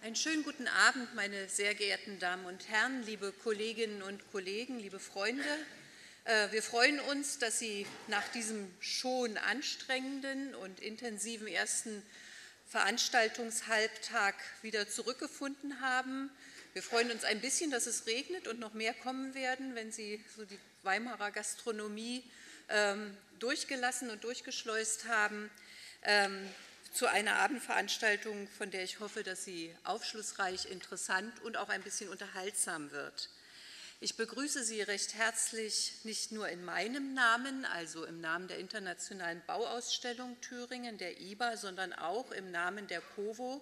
Einen schönen guten Abend, meine sehr geehrten Damen und Herren, liebe Kolleginnen und Kollegen, liebe Freunde. Wir freuen uns, dass Sie nach diesem schon anstrengenden und intensiven ersten Veranstaltungshalbtag wieder zurückgefunden haben. Wir freuen uns ein bisschen, dass es regnet und noch mehr kommen werden, wenn Sie so die Weimarer Gastronomie durchgelassen und durchgeschleust haben. Zu einer Abendveranstaltung, von der ich hoffe, dass sie aufschlussreich, interessant und auch ein bisschen unterhaltsam wird. Ich begrüße Sie recht herzlich nicht nur in meinem Namen, also im Namen der Internationalen Bauausstellung Thüringen, der IBA, sondern auch im Namen der COWO,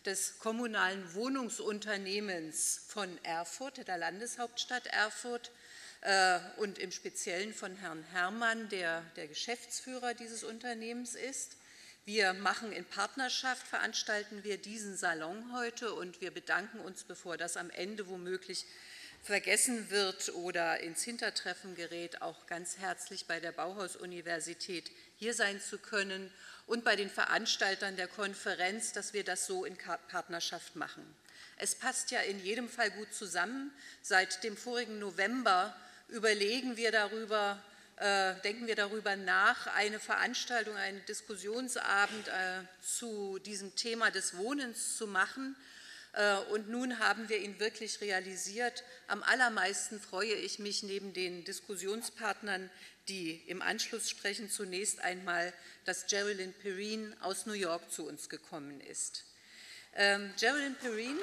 des Kommunalen Wohnungsunternehmens von Erfurt, der Landeshauptstadt Erfurt, und im Speziellen von Herrn Herrmann, der Geschäftsführer dieses Unternehmens ist. Wir machen in Partnerschaft, veranstalten wir diesen Salon heute und wir bedanken uns, bevor das am Ende womöglich vergessen wird oder ins Hintertreffen gerät, auch ganz herzlich bei der Bauhaus-Universität hier sein zu können und bei den Veranstaltern der Konferenz, dass wir das so in Partnerschaft machen. Es passt ja in jedem Fall gut zusammen. Seit dem vorigen November denken wir darüber nach, eine Veranstaltung, einen Diskussionsabend zu diesem Thema des Wohnens zu machen. Und nun haben wir ihn wirklich realisiert. Am allermeisten freue ich mich neben den Diskussionspartnern, die im Anschluss sprechen, zunächst einmal, dass Jerilyn Perine aus New York zu uns gekommen ist. Jerilyn Perine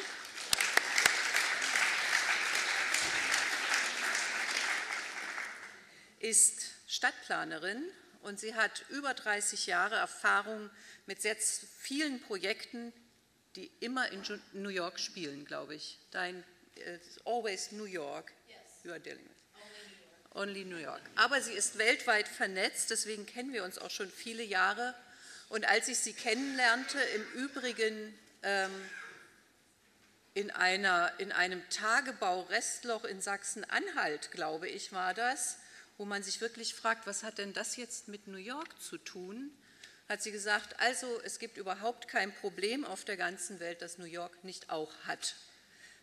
ist Stadtplanerin und sie hat über 30 Jahre Erfahrung mit sehr vielen Projekten, die immer in New York spielen, glaube ich. Always New York, you are dealing with. Only New York. Aber sie ist weltweit vernetzt, deswegen kennen wir uns auch schon viele Jahre. Und als ich sie kennenlernte, im Übrigen in einem Tagebau-Restloch in Sachsen-Anhalt, glaube ich, war das, wo man sich wirklich fragt, was hat denn das jetzt mit New York zu tun, hat sie gesagt, also es gibt überhaupt kein Problem auf der ganzen Welt, das New York nicht auch hat.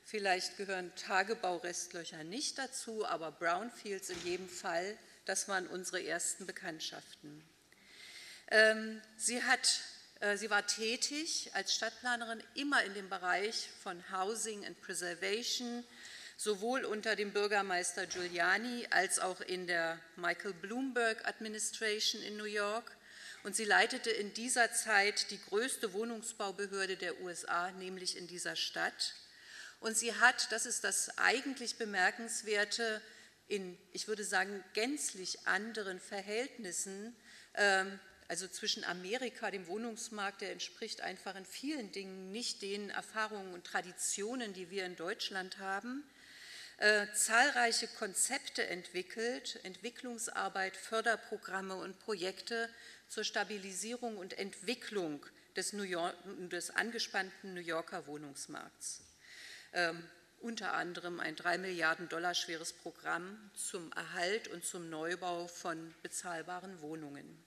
Vielleicht gehören Tagebaurestlöcher nicht dazu, aber Brownfields in jedem Fall, das waren unsere ersten Bekanntschaften. Sie war tätig als Stadtplanerin immer in dem Bereich von Housing and Preservation, sowohl unter dem Bürgermeister Giuliani als auch in der Michael Bloomberg Administration in New York. Und sie leitete in dieser Zeit die größte Wohnungsbaubehörde der USA, nämlich in dieser Stadt. Und sie hat, das ist das eigentlich Bemerkenswerte, in, ich würde sagen, gänzlich anderen Verhältnissen, also zwischen Amerika, dem Wohnungsmarkt, der entspricht einfach in vielen Dingen nicht den Erfahrungen und Traditionen, die wir in Deutschland haben, zahlreiche Konzepte entwickelt, Entwicklungsarbeit, Förderprogramme und Projekte zur Stabilisierung und Entwicklung des angespannten New Yorker Wohnungsmarkts. Unter anderem ein 3 Milliarden $ schweres Programm zum Erhalt und zum Neubau von bezahlbaren Wohnungen.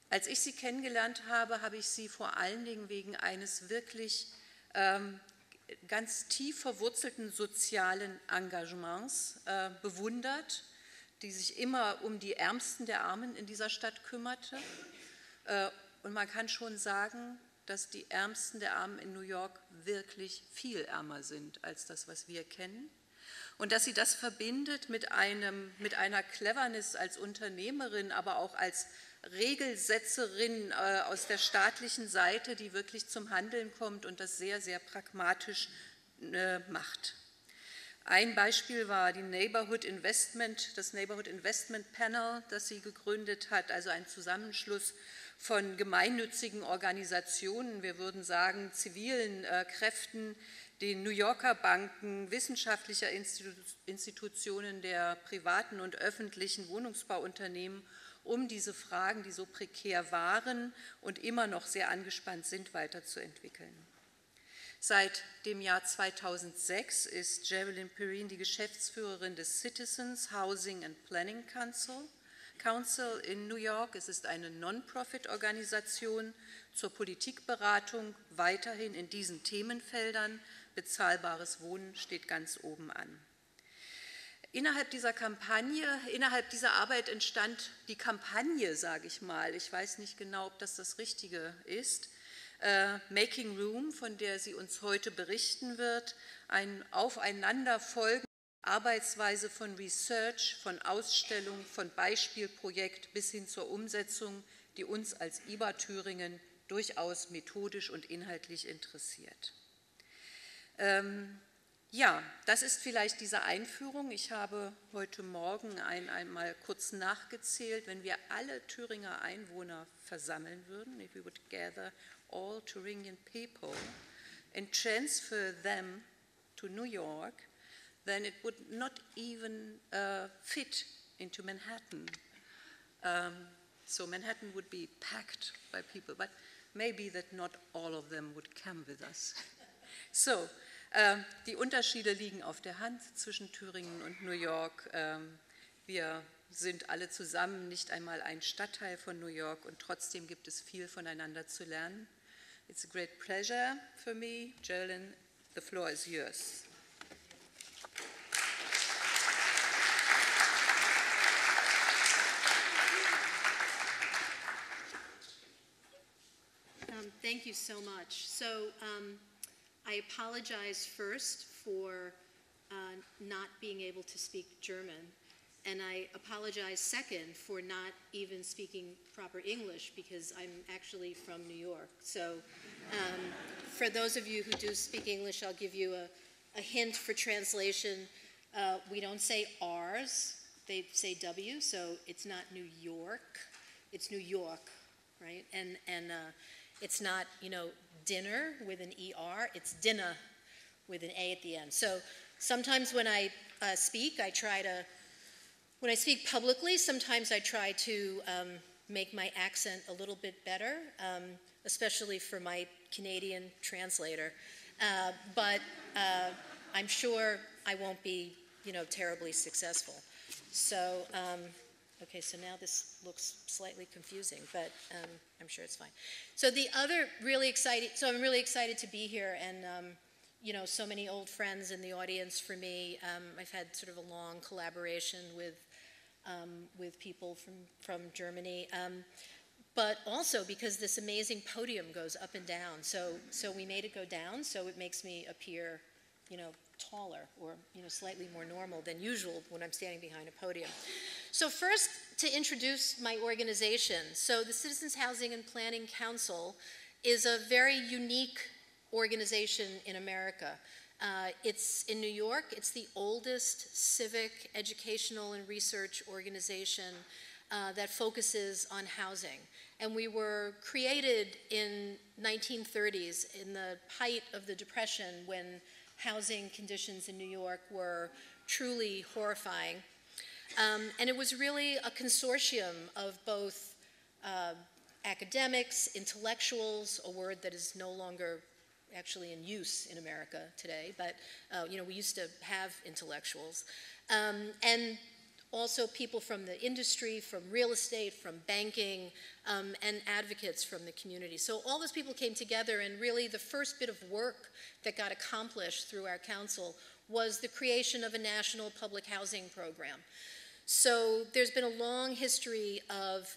Als ich sie kennengelernt habe, habe ich sie vor allen Dingen wegen eines wirklich ganz tief verwurzelten sozialen Engagements bewundert, die sich immer um die Ärmsten der Armen in dieser Stadt kümmerte. Und man kann schon sagen, dass die Ärmsten der Armen in New York wirklich viel ärmer sind als das, was wir kennen. Und dass sie das verbindet mit einer Cleverness als Unternehmerin, aber auch als Regelsetzerin aus der staatlichen Seite, die wirklich zum Handeln kommt und das sehr, sehr pragmatisch macht. Ein Beispiel war das Neighborhood Investment Panel, das sie gegründet hat, also ein Zusammenschluss von gemeinnützigen Organisationen, wir würden sagen zivilen Kräften, den New Yorker Banken, wissenschaftlicher Institutionen, der privaten und öffentlichen Wohnungsbauunternehmen, um diese Fragen, die so prekär waren und immer noch sehr angespannt sind, weiterzuentwickeln. Seit dem Jahr 2006 ist Jerilyn Perine die Geschäftsführerin des Citizens Housing and Planning Council. Council in New York. Es ist eine Non-Profit-Organisation zur Politikberatung, weiterhin in diesen Themenfeldern. Bezahlbares Wohnen steht ganz oben an. Innerhalb dieser Kampagne, innerhalb dieser Arbeit entstand die Kampagne, sage ich mal. Ich weiß nicht genau, ob das Richtige ist. Making Room, von der sie uns heute berichten wird, ein Aufeinanderfolgen Arbeitsweise von Research, von Ausstellung, von Beispielprojekt bis hin zur Umsetzung, die uns als IBA Thüringen durchaus methodisch und inhaltlich interessiert. Ja, das ist vielleicht diese Einführung. Ich habe heute Morgen einmal kurz nachgezählt, wenn wir alle Thüringer Einwohner versammeln würden, if we would gather all Thuringian people and transfer them to New York, then it would not even fit into Manhattan. So Manhattan would be packed by people, but maybe that not all of them would come with us. So, die Unterschiede liegen auf der Hand zwischen Thüringen und New York. Wir sind alle zusammen nicht einmal ein Stadtteil von New York und trotzdem gibt es viel voneinander zu lernen. It's a great pleasure for me. Jerilyn, the floor is yours. Thank you so much. So I apologize first for not being able to speak German, and I apologize second for not even speaking proper English because I'm actually from New York. So for those of you who do speak English, I'll give you a hint for translation. We don't say R's, they say W, so it's not New York, it's New York, right? And it's not, you know, dinner with an ER, it's dinner with an A at the end. So sometimes when I speak, when I speak publicly, sometimes I try to make my accent a little bit better, especially for my Canadian translator. But I'm sure I won't be, you know, terribly successful. So, okay, so now this looks slightly confusing, but I'm sure it's fine. So the other really exciting, so I'm really excited to be here, and you know, so many old friends in the audience for me. I've had sort of a long collaboration with people from Germany, but also because this amazing podium goes up and down. So we made it go down, so it makes me appear, you know, taller or, you know, slightly more normal than usual when I'm standing behind a podium. So first, to introduce my organization. So the Citizens Housing and Planning Council is a very unique organization in America. It's in New York. It's the oldest civic, educational, and research organization that focuses on housing. And we were created in 1930s in the height of the Depression when housing conditions in New York were truly horrifying. And it was really a consortium of both academics, intellectuals, a word that is no longer actually in use in America today, but you know, we used to have intellectuals, and also people from the industry, from real estate, from banking, and advocates from the community. So all those people came together, and really the first bit of work that got accomplished through our council was the creation of a national public housing program. So there's been a long history of,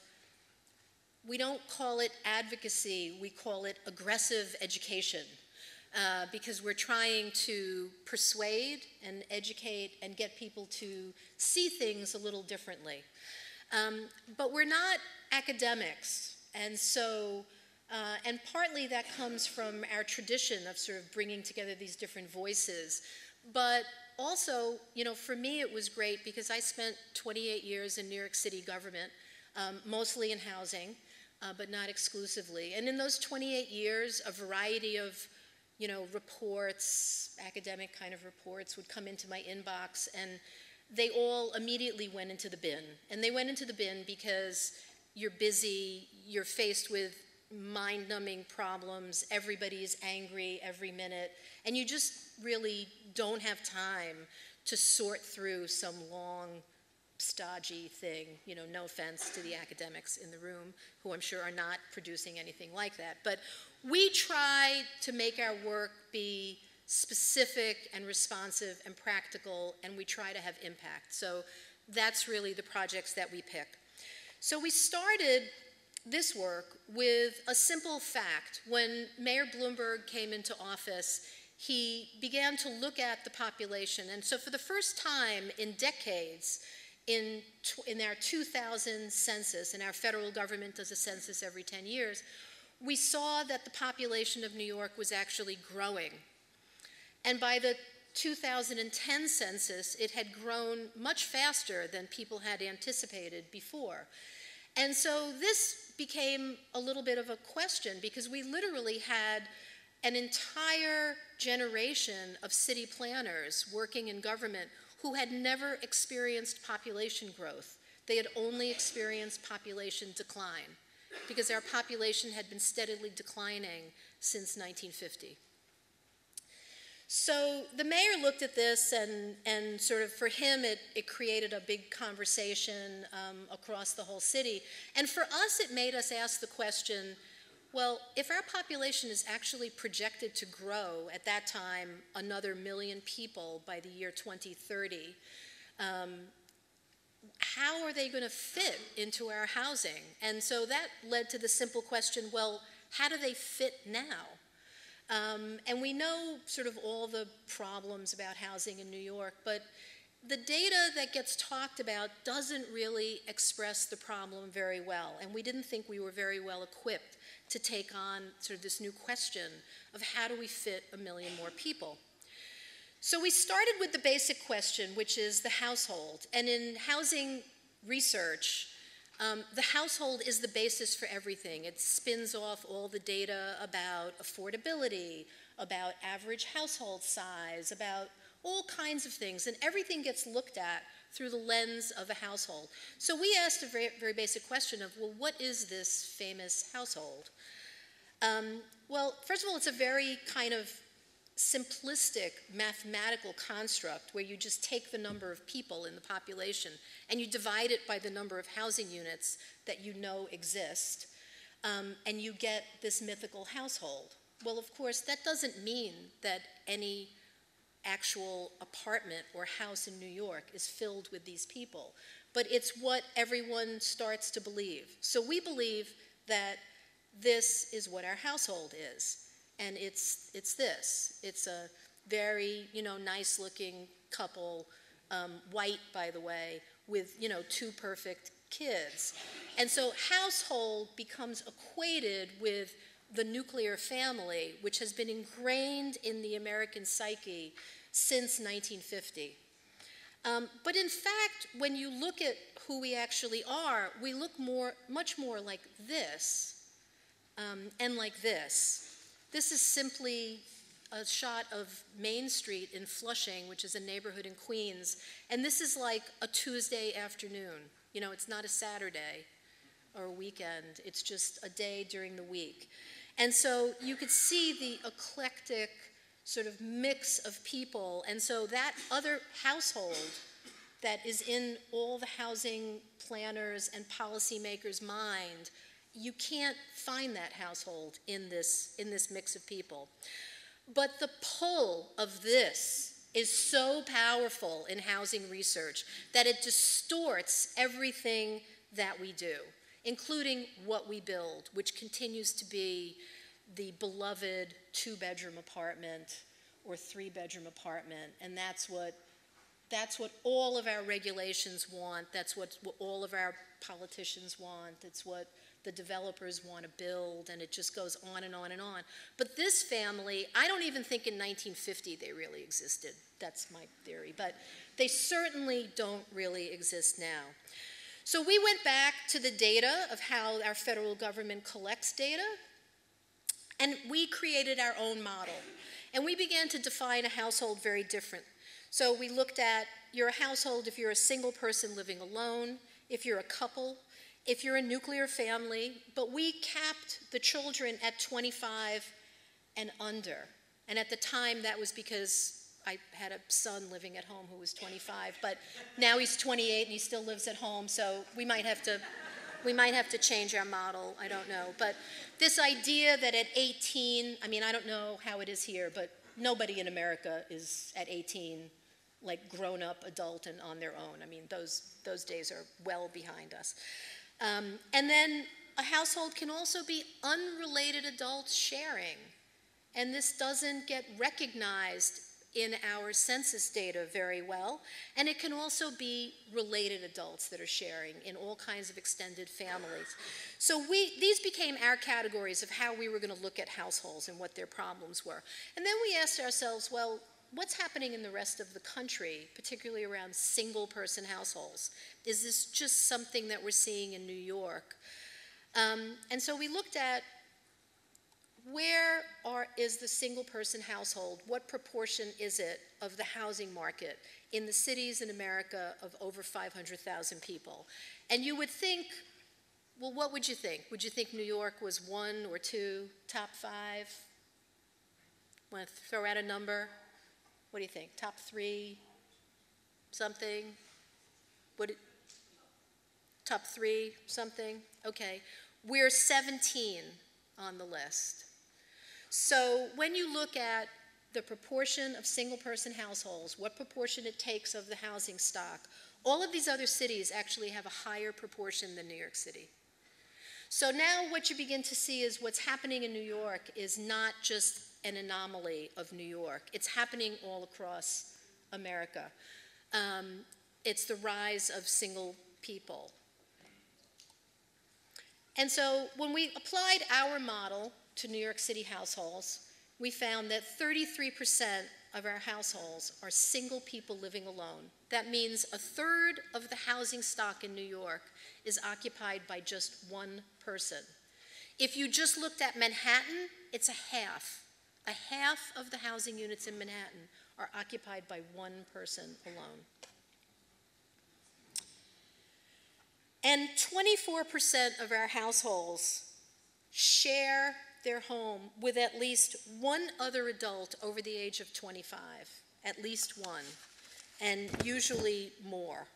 we don't call it advocacy, we call it aggressive education, because we're trying to persuade and educate and get people to see things a little differently. But we're not academics, and so, and partly that comes from our tradition of sort of bringing together these different voices. But also, you know, for me it was great because I spent 28 years in New York City government, mostly in housing, but not exclusively. And in those 28 years, a variety of, you know, reports, academic kind of reports would come into my inbox, and they all immediately went into the bin. And they went into the bin because you're busy, you're faced with mind-numbing problems, everybody's angry every minute, and you just really don't have time to sort through some long stodgy thing, you know, no offense to the academics in the room, who I'm sure are not producing anything like that. But we try to make our work be specific and responsive and practical, and we try to have impact. So that's really the projects that we pick. So we started this work with a simple fact. When Mayor Bloomberg came into office, he began to look at the population. And so for the first time in decades, in our 2000 census, and our federal government does a census every 10 years, we saw that the population of New York was actually growing. And by the 2010 census, it had grown much faster than people had anticipated before. And so this became a little bit of a question, because we literally had an entire generation of city planners working in government who had never experienced population growth. They had only experienced population decline, because our population had been steadily declining since 1950. So the mayor looked at this, and sort of for him it created a big conversation across the whole city. And for us, it made us ask the question, well, if our population is actually projected to grow at that time another 1 million people by the year 2030, how are they going to fit into our housing? And so that led to the simple question, well, how do they fit now? And we know sort of all the problems about housing in New York, but the data that gets talked about doesn't really express the problem very well. And we didn't think we were very well equipped to take on sort of this new question of how do we fit 1 million more people. So we started with the basic question, which is the household. And in housing research, the household is the basis for everything. It spins off all the data about affordability, about average household size, about all kinds of things, and everything gets looked at through the lens of a household. So we asked a very, very basic question of, well, what is this famous household? Well, first of all, it's a very kind of simplistic mathematical construct where you just take the number of people in the population and you divide it by the number of housing units that you know exist, and you get this mythical household. Well, of course, that doesn't mean that any actual apartment or house in New York is filled with these people, but it's what everyone starts to believe. So we believe that this is what our household is. And it's this. It's a very, nice looking couple, white, by the way, with, 2 perfect kids. And so household becomes equated with the nuclear family, which has been ingrained in the American psyche since 1950. But in fact, when you look at who we actually are, we look much more like this, and like this. This is simply a shot of Main Street in Flushing, which is a neighborhood in Queens, and this is like a Tuesday afternoon. It's not a Saturday or a weekend, it's just a day during the week. And so you could see the eclectic sort of mix of people, and so that other household that is in all the housing planners and policymakers' mind, you can't find that household in this mix of people. But the pull of this is so powerful in housing research that it distorts everything that we do, including what we build, which continues to be the beloved 2-bedroom apartment or 3-bedroom apartment. And that's what all of our regulations want. That's what all of our politicians want. It's what the developers want to build, and it just goes on and on and on. But this family, I don't even think in 1950 they really existed. That's my theory, but they certainly don't really exist now. So we went back to the data of how our federal government collects data, and we created our own model. And we began to define a household very different. So we looked at, you're a household if you're a single person living alone, if you're a couple, if you're a nuclear family, but we capped the children at 25 and under. And at the time, that was because I had a son living at home who was 25, but now he's 28 and he still lives at home, so we might have to change our model, I don't know. But this idea that at 18, I mean, I don't know how it is here, but nobody in America is at 18 like grown-up adult and on their own. I mean, those days are well behind us. And then a household can also be unrelated adults sharing. And this doesn't get recognized in our census data very well. And it can also be related adults that are sharing in all kinds of extended families. So these became our categories of how we were going to look at households and what their problems were. And then we asked ourselves, well, what's happening in the rest of the country, particularly around single-person households? Is this just something that we're seeing in New York? And so we looked at where is the single-person household? What proportion is it of the housing market in the cities in America of over 500,000 people? And you would think, well, what would you think? Would you think New York was 1 or 2, top 5? Want to throw out a number? What do you think? Top 3, something? Top 3, something? Okay. We're 17 on the list. So when you look at the proportion of single-person households, what proportion it takes of the housing stock, all of these other cities actually have a higher proportion than New York City. So now what you begin to see is what's happening in New York is not just an anomaly of New York. It's happening all across America. It's the rise of single people. And so when we applied our model to New York City households, we found that 33% of our households are single people living alone. That means a third of the housing stock in New York is occupied by just one person. If you just looked at Manhattan, it's a half. A half of the housing units in Manhattan are occupied by one person alone. And 24% of our households share their home with at least one other adult over the age of 25, at least one, and usually more.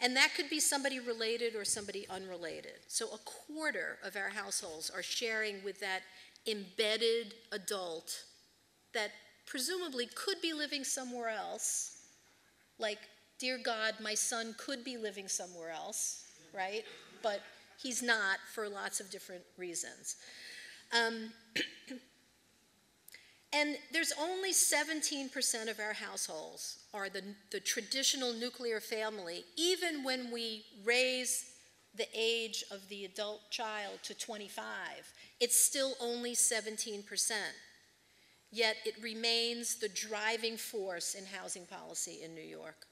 And that could be somebody related or somebody unrelated. So a quarter of our households are sharing with that embedded adult that presumably could be living somewhere else, like, dear God, my son could be living somewhere else, right? But he's not for lots of different reasons. And there's only 17% of our households are the traditional nuclear family, even when we raise the age of the adult child to 25, it's still only 17%. Yet it remains the driving force in housing policy in New York.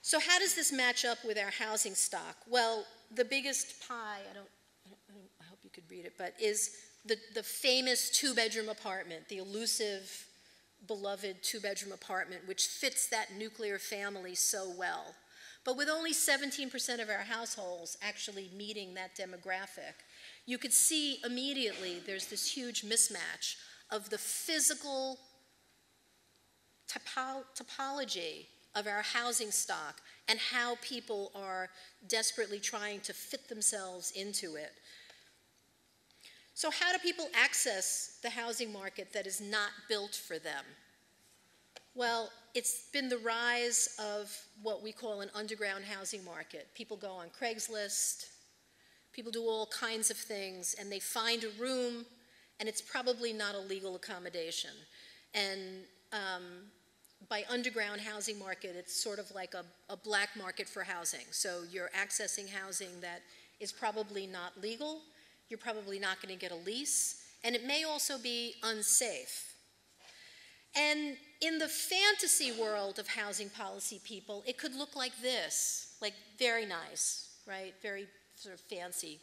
So how does this match up with our housing stock? Well, the biggest pie, I hope you could read it, but is the famous two-bedroom apartment, the elusive, beloved two-bedroom apartment, which fits that nuclear family so well. But with only 17% of our households actually meeting that demographic, you could see immediately there's this huge mismatch of the physical topology of our housing stock and how people are desperately trying to fit themselves into it. So how do people access the housing market that is not built for them? Well, it's been the rise of what we call an underground housing market. People go on Craigslist, people do all kinds of things, and they find a room, and it's probably not a legal accommodation. And by underground housing market, it's sort of like a black market for housing. So you're accessing housing that is probably not legal, you're probably not going to get a lease, and it may also be unsafe. And in the fantasy world of housing policy people, it could look like this, like very nice, right? Very sort of fancy.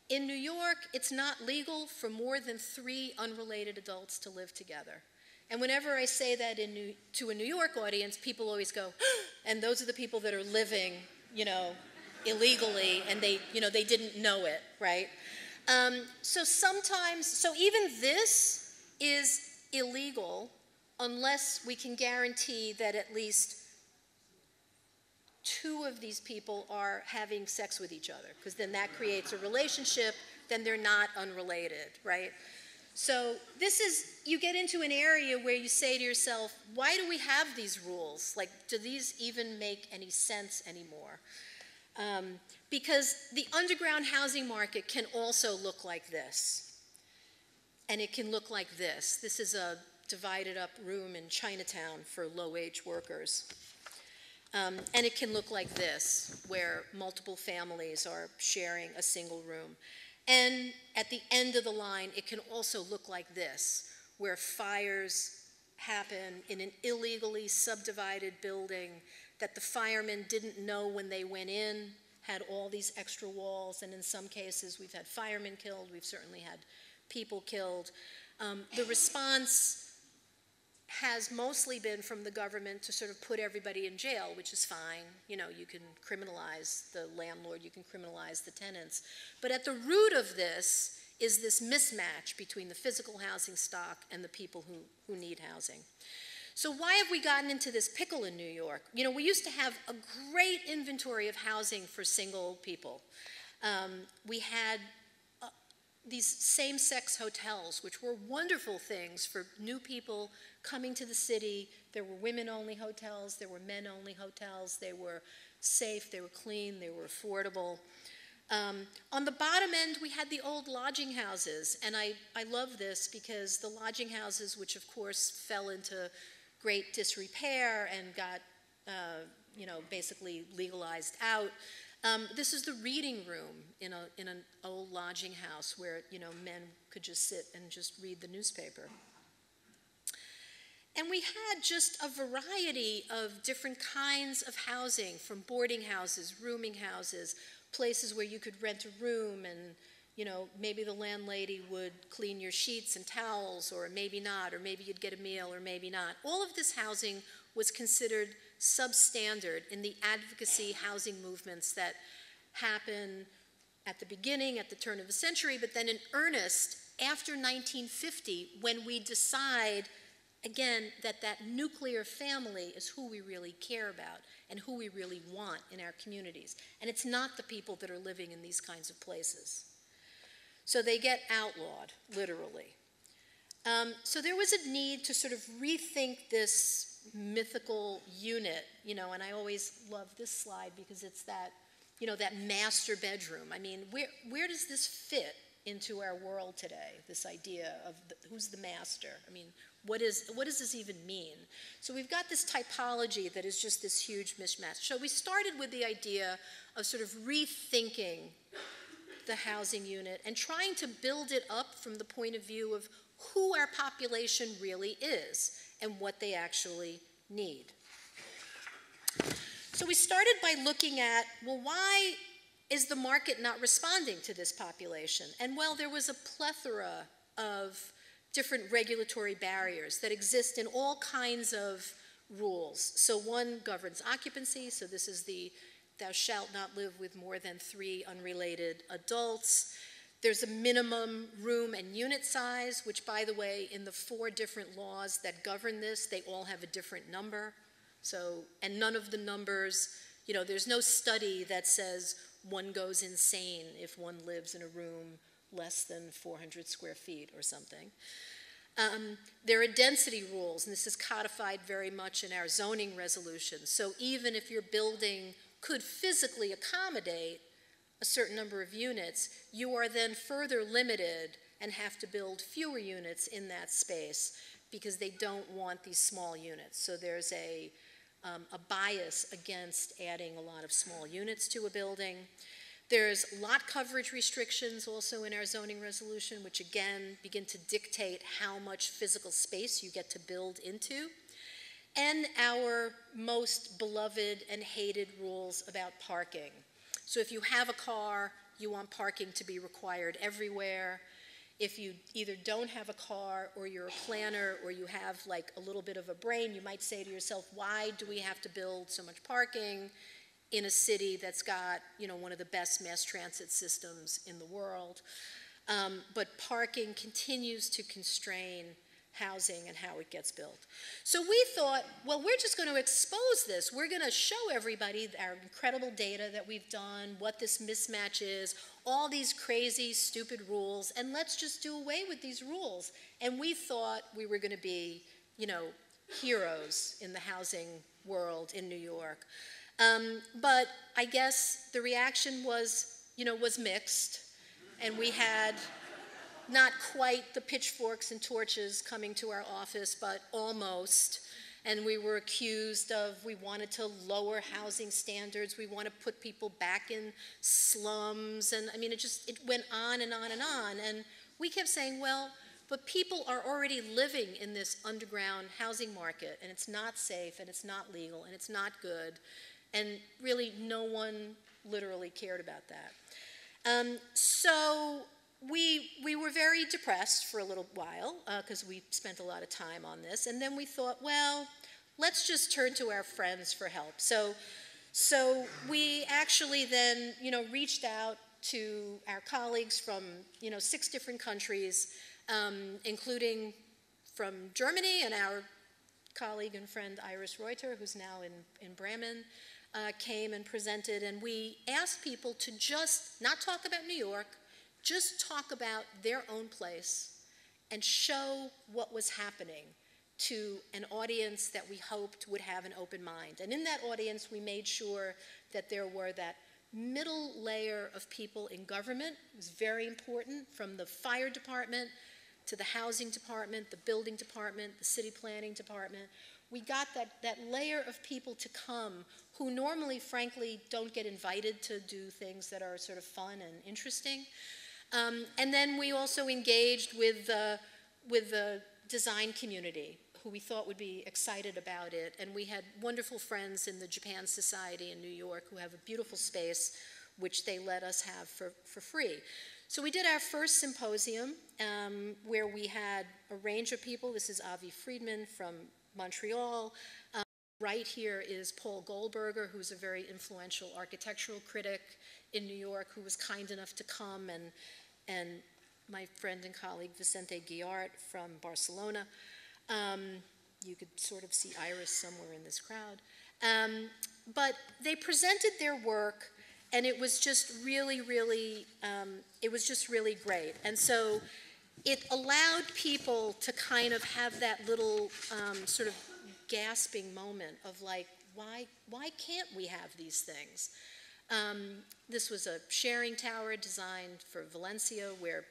In New York, it's not legal for more than 3 unrelated adults to live together. And whenever I say that to a New York audience, people always go, and those are the people that are living, illegally, and they didn't know it, right? So even this is illegal unless we can guarantee that at least 2 of these people are having sex with each other, because then that creates a relationship, then they're not unrelated, right? So this is, you get into an area where you say to yourself, why do we have these rules? Like, do these even make any sense anymore? Because the underground housing market can also look like this. And it can look like this. This is a divided up room in Chinatown for low-wage workers. And it can look like this, where multiple families are sharing a single room. And at the end of the line, it can also look like this, where fires happen in an illegally subdivided building that the firemen didn't know when they went in, had all these extra walls, and in some cases we've had firemen killed, we've certainly had people killed. The response has mostly been from the government to sort of put everybody in jail, which is fine. You know, you can criminalize the landlord, you can criminalize the tenants. But at the root of this is this mismatch between the physical housing stock and the people who need housing. So why have we gotten into this pickle in New York? You know, we used to have a great inventory of housing for single people. We had these same-sex hotels, which were wonderful things for new people coming to the city. There were women-only hotels, there were men-only hotels, they were safe, they were clean, they were affordable. On the bottom end, we had the old lodging houses, and I love this because the lodging houses, which of course fell into great disrepair and got, you know, basically legalized out. This is the reading room in an old lodging house where, you know, men could just sit and just read the newspaper. And we had just a variety of different kinds of housing, from boarding houses, rooming houses, places where you could rent a room and, you know, maybe the landlady would clean your sheets and towels, or maybe not, or maybe you'd get a meal, or maybe not. All of this housing was considered substandard in the advocacy housing movements that happen at the beginning, at the turn of the century, but then in earnest after 1950, when we decide, again, that that nuclear family is who we really care about and who we really want in our communities. And it's not the people that are living in these kinds of places. So they get outlawed, literally. So there was a need to sort of rethink this mythical unit, you know, and I always love this slide because it's that, you know, that master bedroom. I mean, where does this fit into our world today, this idea of who's the master? I mean, what does this even mean? So we've got this typology that is just this huge mismatch. So we started with the idea of sort of rethinking the housing unit and trying to build it up from the point of view of who our population really is and what they actually need. So we started by looking at, well, why is the market not responding to this population? And well, there was a plethora of different regulatory barriers that exist in all kinds of rules. So one governs occupancy, so this is the thou shalt not live with more than 3 unrelated adults. There's a minimum room and unit size, which, by the way, in the 4 different laws that govern this, they all have a different number. So, and none of the numbers, you know, there's no study that says one goes insane if one lives in a room less than 400 square feet or something. There are density rules, and this is codified very much in our zoning resolutions. So even if your building could physically accommodate a certain number of units, you are then further limited and have to build fewer units in that space because they don't want these small units. So there's a bias against adding a lot of small units to a building. There's lot coverage restrictions also in our zoning resolution, which again begin to dictate how much physical space you get to build into. And our most beloved and hated rules about parking. So if you have a car, you want parking to be required everywhere. If you either don't have a car or you're a planner or you have like a little bit of a brain, you might say to yourself, why do we have to build so much parking in a city that's got, you know, one of the best mass transit systems in the world? But parking continues to constrain housing and how it gets built. So we thought, well, we're just going to expose this. We're going to show everybody our incredible data that we've done, what this mismatch is, all these crazy, stupid rules, and let's just do away with these rules. And we thought we were going to be, you know, heroes in the housing world in New York. But I guess the reaction was, you know, was mixed, and we had not quite the pitchforks and torches coming to our office, but almost. And we were accused of, we wanted to lower housing standards, we want to put people back in slums, and I mean, it went on and on and on. And we kept saying, well, but people are already living in this underground housing market, and it's not safe, and it's not legal, and it's not good. And really, no one literally cared about that. So we were very depressed for a little while because we spent a lot of time on this, and then we thought, well, let's just turn to our friends for help. So we actually then, you know, reached out to our colleagues from, you know, 6 different countries, including from Germany, and our colleague and friend Iris Reuter, who's now in Bremen, came and presented, and we asked people to just not talk about New York, just talk about their own place and show what was happening to an audience that we hoped would have an open mind. And in that audience, we made sure that there were that middle layer of people in government. It was very important, from the fire department to the housing department, the building department, the city planning department. We got that layer of people to come who normally, frankly, don't get invited to do things that are sort of fun and interesting. And then we also engaged with the design community, who we thought would be excited about it. And we had wonderful friends in the Japan Society in New York who have a beautiful space, which they let us have for free. So we did our first symposium, where we had a range of people. This is Avi Friedman from Montreal. Right here is Paul Goldberger, who's a very influential architectural critic in New York, who was kind enough to come, and my friend and colleague Vicente Guillart from Barcelona. You could sort of see Iris somewhere in this crowd. But they presented their work, and it was just really, really, it was just really great. And so it allowed people to kind of have that little sort of gasping moment of like, why can't we have these things? This was a sharing tower designed for Valencia, where,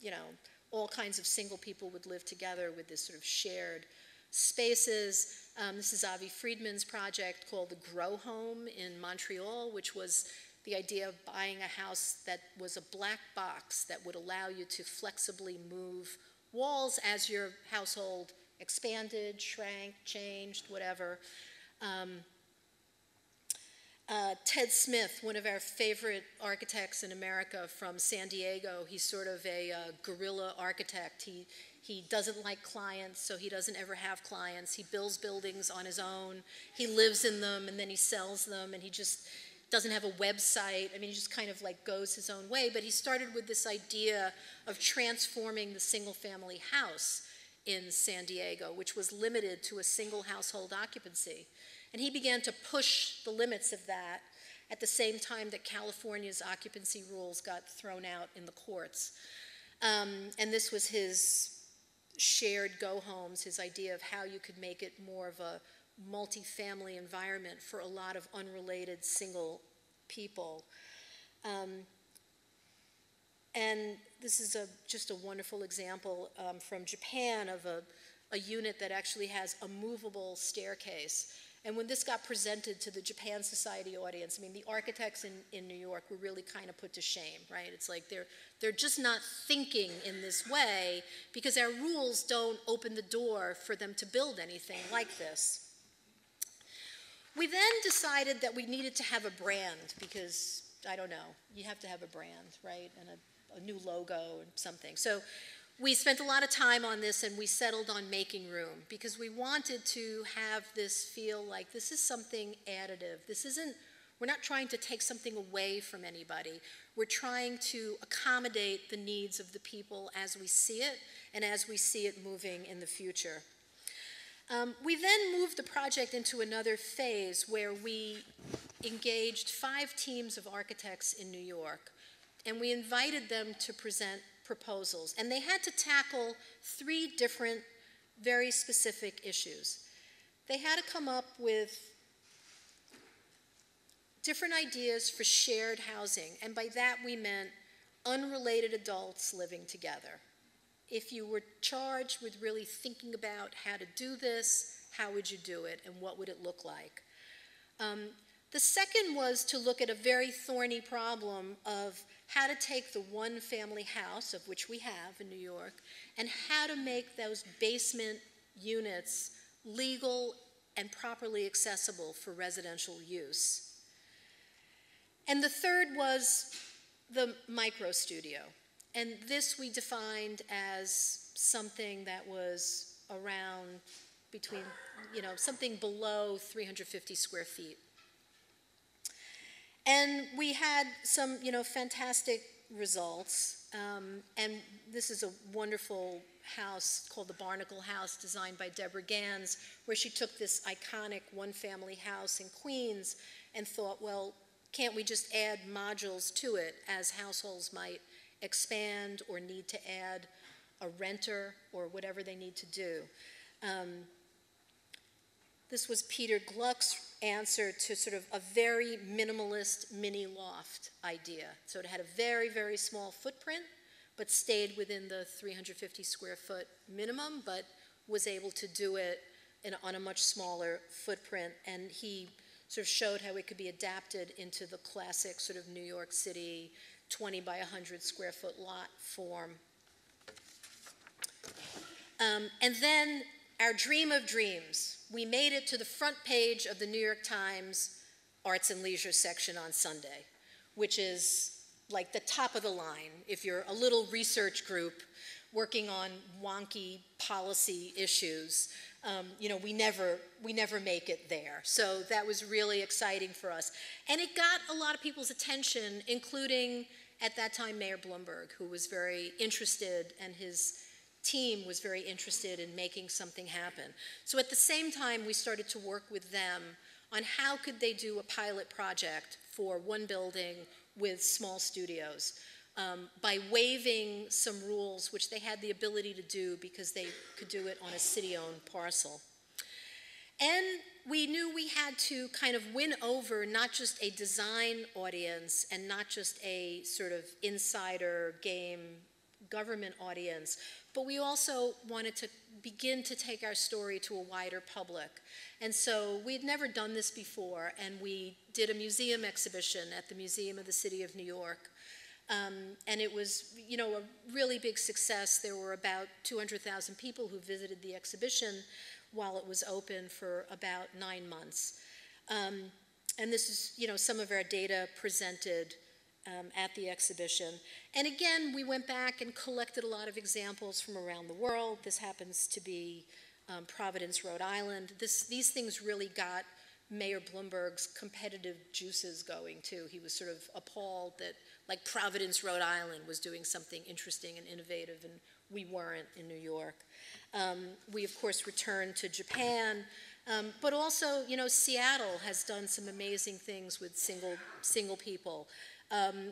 you know, all kinds of single people would live together with this sort of shared spaces. This is Avi Friedman's project called the Grow Home in Montreal, which was the idea of buying a house that was a black box that would allow you to flexibly move walls as your household expanded, shrank, changed, whatever. Ted Smith, one of our favorite architects in America from San Diego, he's sort of a guerrilla architect. He doesn't like clients, so he doesn't ever have clients. He builds buildings on his own. He lives in them, and then he sells them, and he just doesn't have a website. I mean, he just kind of like goes his own way. But he started with this idea of transforming the single-family house in San Diego, which was limited to a single household occupancy. And he began to push the limits of that at the same time that California's occupancy rules got thrown out in the courts. And this was his shared go homes, his idea of how you could make it more of a multi-family environment for a lot of unrelated single people. And this is just a wonderful example from Japan of a unit that actually has a movable staircase. And when this got presented to the Japan Society audience, I mean, the architects in New York were really kind of put to shame, right? It's like they're just not thinking in this way because our rules don't open the door for them to build anything like this. We then decided that we needed to have a brand because, I don't know, you have to have a brand, right? And a new logo or something. So we spent a lot of time on this, and we settled on Making Room because we wanted to have this feel like this is something additive. This isn't We're not trying to take something away from anybody. We're trying to accommodate the needs of the people as we see it and as we see it moving in the future. We then moved the project into another phase where we engaged 5 teams of architects in New York, and we invited them to present proposals. And they had to tackle 3 different, very specific issues. They had to come up with different ideas for shared housing, and by that we meant unrelated adults living together. If you were charged with really thinking about how to do this, how would you do it, and what would it look like? The second was to look at a very thorny problem of how to take the one-family house, of which we have in New York, and how to make those basement units legal and properly accessible for residential use. And the third was the micro studio. And this we defined as something that was around between, something below 350 square feet. And we had some, fantastic results. And this is a wonderful house called the Barnacle House, designed by Deborah Gans, where she took this iconic one-family house in Queens and thought, well, can't we just add modules to it as households might expand or need to add a renter or whatever they need to do? This was Peter Gluck's answer to sort of a very minimalist mini loft idea. So it had a very, very small footprint, but stayed within the 350 square foot minimum, but was able to do it on a much smaller footprint. And he sort of showed how it could be adapted into the classic sort of New York City 20 by 100 square foot lot form. And then our dream of dreams. We made it to the front page of the New York Times Arts and Leisure section on Sunday, which is like the top of the line if you're a little research group working on wonky policy issues. We never make it there. So that was really exciting for us. And it got a lot of people's attention, including at that time Mayor Bloomberg, who was very interested, and his team was very interested in making something happen. So at the same time, we started to work with them on how could they do a pilot project for one building with small studios by waiving some rules, which they had the ability to do because they could do it on a city-owned parcel. And we knew we had to kind of win over not just a design audience and not just a sort of insider game government audience, but we also wanted to begin to take our story to a wider public. And so we'd never done this before, and we did a museum exhibition at the Museum of the City of New York. And it was, a really big success. There were about 200,000 people who visited the exhibition while it was open for about 9 months. And this is, some of our data presented at the exhibition. And again, we went back and collected a lot of examples from around the world. This happens to be Providence, Rhode Island. These things really got Mayor Bloomberg's competitive juices going too. He was sort of appalled that like Providence, Rhode Island was doing something interesting and innovative, and we weren't in New York. We of course returned to Japan, but also, Seattle has done some amazing things with single people.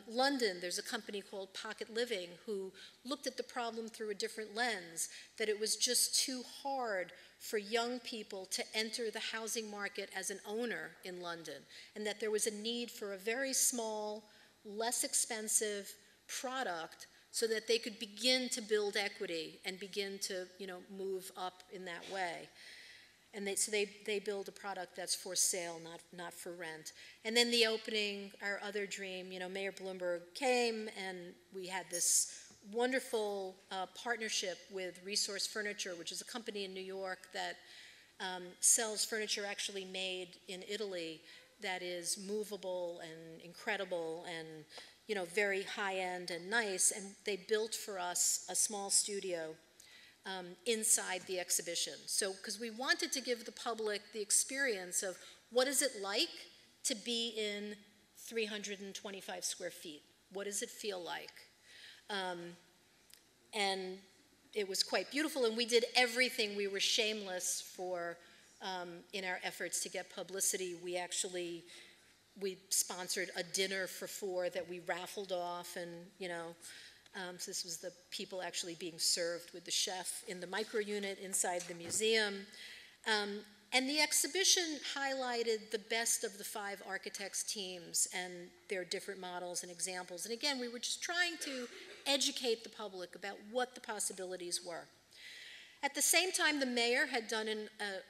London, there's a company called Pocket Living who looked at the problem through a different lens, that it was just too hard for young people to enter the housing market as an owner in London, and that there was a need for a very small, less expensive product so that they could begin to build equity and begin to, move up in that way. And they build a product that's for sale, not for rent. And then the opening, our other dream, Mayor Bloomberg came, and we had this wonderful partnership with Resource Furniture, which is a company in New York that sells furniture actually made in Italy that is movable and incredible and very high-end and nice. And they built for us a small studio inside the exhibition. So, because we wanted to give the public the experience of what is it like to be in 325 square feet. What does it feel like? And it was quite beautiful, and we did everything. We were shameless for, in our efforts to get publicity. We sponsored a dinner for 4 that we raffled off, and, you know, so this was the people actually being served with the chef in the micro unit inside the museum. And the exhibition highlighted the best of the 5 architects' teams and their different models and examples. And again, we were just trying to educate the public about what the possibilities were. At the same time, the mayor had done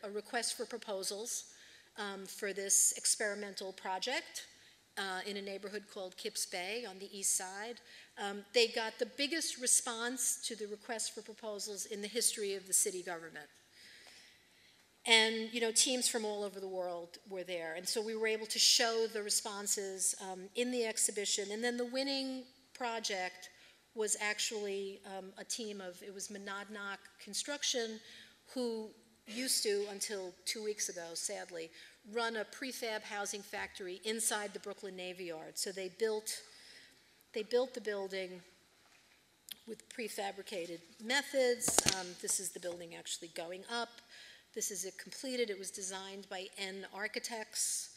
a request for proposals for this experimental project in a neighborhood called Kips Bay on the east side. They got the biggest response to the request for proposals in the history of the city government. And, you know, teams from all over the world were there. And so we were able to show the responses in the exhibition. And then the winning project was actually a team of, it was Monadnock Construction, who used to, until 2 weeks ago, sadly, run a prefab housing factory inside the Brooklyn Navy Yard. So they built the building with prefabricated methods. This is the building actually going up. This is it completed. It was designed by N Architects.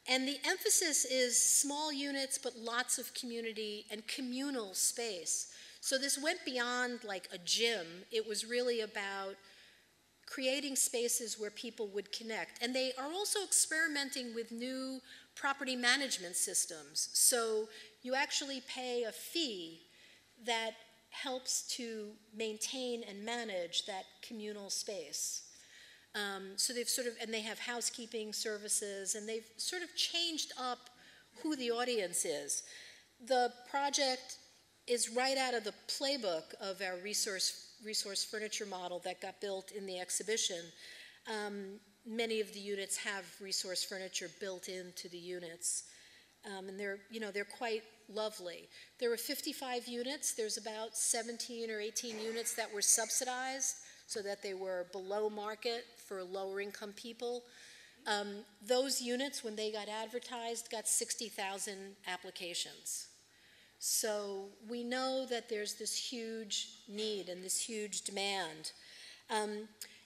And the emphasis is small units, but lots of community and communal space. So this went beyond like a gym. It was really about creating spaces where people would connect. And they are also experimenting with new property management systems. So you actually pay a fee that helps to maintain and manage that communal space. So they've sort of, and they have housekeeping services, and they've sort of changed up who the audience is. The project is right out of the playbook of our resource furniture model that got built in the exhibition. Many of the units have resource furniture built into the units, and they're quite lovely. There were 55 units. There's about 17 or 18 units that were subsidized, so that they were below market for lower income people. Those units, when they got advertised, got 60,000 applications. So we know that there's this huge need and this huge demand.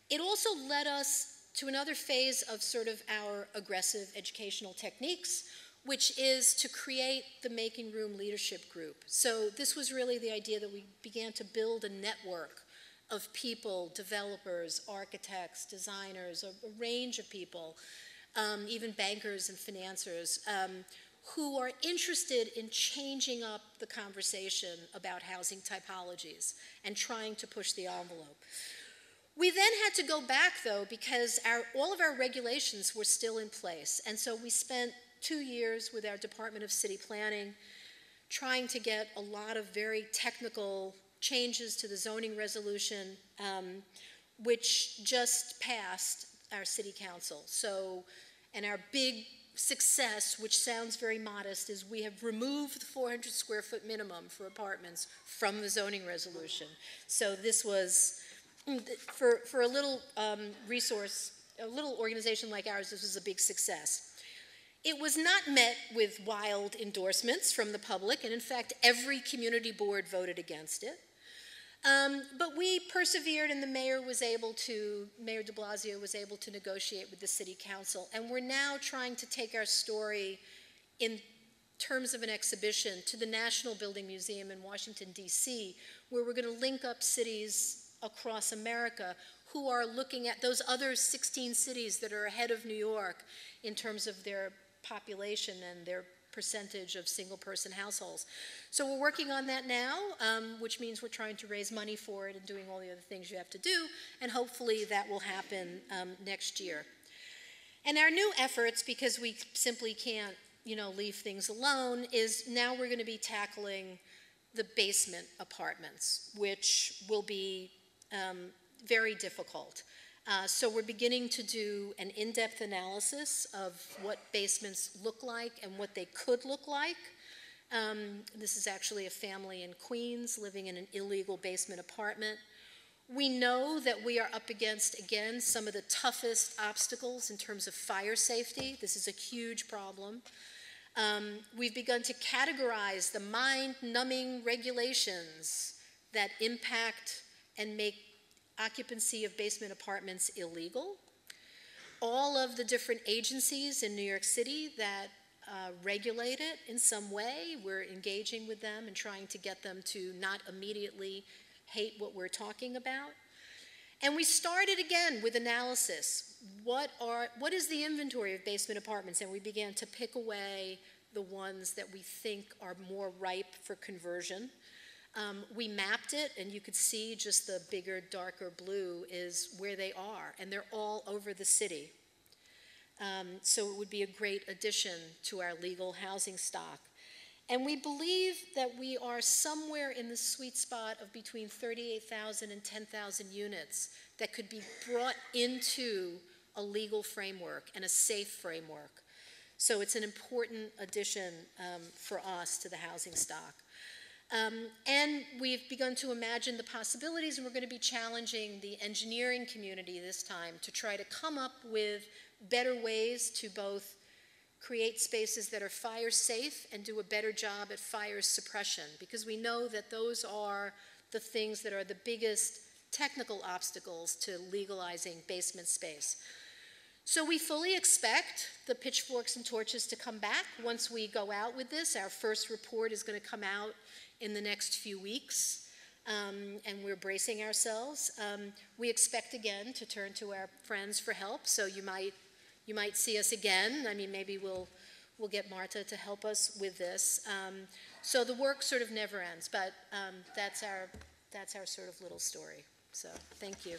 It also led us to another phase of sort of our aggressive educational techniques, which is to create the Making Room Leadership Group. So this was really the idea that we began to build a network of people, developers, architects, designers, a range of people, even bankers and financiers, who are interested in changing up the conversation about housing typologies and trying to push the envelope. We then had to go back, though, because all of our regulations were still in place. And so we spent 2 years with our Department of City Planning trying to get a lot of very technical changes to the zoning resolution, which just passed our city council. So, and our big success, which sounds very modest, is we have removed the 400 square foot minimum for apartments from the zoning resolution. So this was, for a little a little organization like ours, this was a big success. It was not met with wild endorsements from the public, and in fact, every community board voted against it. But we persevered, and the mayor Mayor de Blasio was able to negotiate with the city council. And we're now trying to take our story in terms of an exhibition to the National Building Museum in Washington, D.C., where we're going to link up cities across America who are looking at those other 16 cities that are ahead of New York in terms of their population and their percentage of single-person households. So we're working on that now, which means we're trying to raise money for it and doing all the other things you have to do, and hopefully that will happen next year. And our new efforts, because we simply can't, leave things alone, is now we're going to be tackling the basement apartments, which will be very difficult. So we're beginning to do an in-depth analysis of what basements look like and what they could look like. This is actually a family in Queens living in an illegal basement apartment. We know that we are up against, again, some of the toughest obstacles in terms of fire safety. This is a huge problem. We've begun to categorize the mind-numbing regulations that impact and make occupancy of basement apartments illegal. All of the different agencies in New York City that regulate it in some way, we're engaging with them and trying to get them to not immediately hate what we're talking about. And we started again with analysis. What is the inventory of basement apartments? And we began to pick away the ones that we think are more ripe for conversion. We mapped it, and you could see just the bigger, darker blue is where they are, and they're all over the city. So it would be a great addition to our legal housing stock. And we believe that we are somewhere in the sweet spot of between 38,000 and 10,000 units that could be brought into a legal framework and a safe framework. So it's an important addition for us to the housing stock. And we've begun to imagine the possibilities, and we're going to be challenging the engineering community this time to try to come up with better ways to both create spaces that are fire safe and do a better job at fire suppression, because we know that those are the things that are the biggest technical obstacles to legalizing basement space. So we fully expect the pitchforks and torches to come back once we go out with this. Our first report is going to come out in the next few weeks, and we're bracing ourselves. We expect again to turn to our friends for help, so you might see us again. I mean, maybe we'll get Marta to help us with this. So the work sort of never ends, but that's our sort of little story. So thank you.